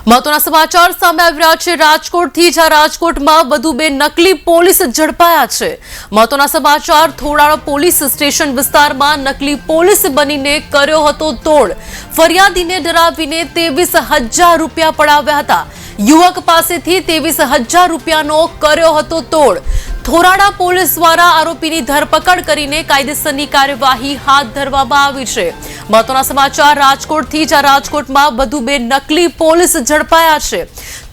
મહત્વના સમાચાર સામે આવી રહ્યા છે રાજકોટથી, જ્યાં રાજકોટમાં વધુ બે નકલી પોલીસ ઝડપાયા છે। મહત્વના સમાચાર, થોરાળા પોલીસ સ્ટેશન વિસ્તારમાં નકલી પોલીસ બનીને કર્યો હતો તોડ। ફરિયાદીને ડરાવીને 23,000 રૂપિયા પડાવ્યા હતા। યુવક પાસેથી 23,000 રૂપિયાનો કર્યો હતો તોડ। થોરાળા પોલીસ દ્વારા આરોપીની ધરપકડ કરીને કાયદેસરની કાર્યવાહી હાથ ધરવામાં આવી છે। મહત્વના સમાચાર રાજકોટથી, જ્યાં રાજકોટમાં વધુ બે નકલી પોલીસ ઝડપાયા છે।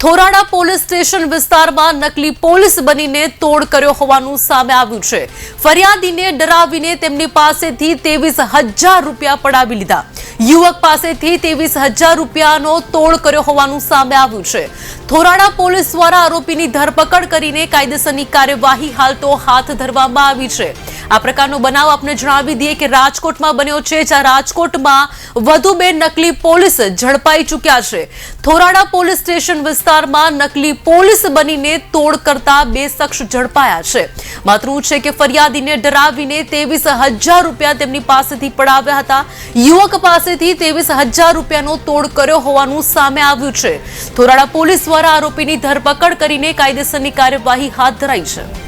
થોરાળા પોલીસ સ્ટેશન વિસ્તારમાં નકલી પોલીસ બનીને તોડ કર્યો હોવાનું સામે આવ્યું છે। ફરિયાદીને ડરાવીને તેમની પાસેથી 23,000 રૂપિયા પડાવી લીધા। યુવક પાસેથી 23,000 રૂપિયાનો તોડ કર્યો હોવાનું સામે આવ્યું છે। થોરાળા પોલીસ દ્વારા આરોપીની ધરપકડ કરીને કાયદેસરની કાર્યવાહી હાલ તો હાથ ધરવામાં આવી છે। આ પ્રકારનો બનાવ આપને જણાવી દઈએ કે રાજકોટમાં બન્યો છે, જ્યાં રાજકોટમાં વધુ બે નકલી પોલીસ ઝડપાઈ ચૂક્યા છે। થોરાળા પોલીસ સ્ટેશન વિસ્તારમાં નકલી પોલીસ બનીને તોડ કરતા બે શખ્સ ઝડપાયા છે। માતરું છે કે ફરિયાદીને ડરાવીને 23,000 રૂપિયા તેમની પાસેથી પડાવ્યા હતા। યુવક પાસેથી 23,000 રૂપિયાનો તોડ કર્યો હોવાનું સામે આવ્યું છે। થોરાળા પોલીસ દ્વારા આરોપીની ધરપકડ કરીને કાયદેસરની કાર્યવાહી હાથ ધરાઈ છે।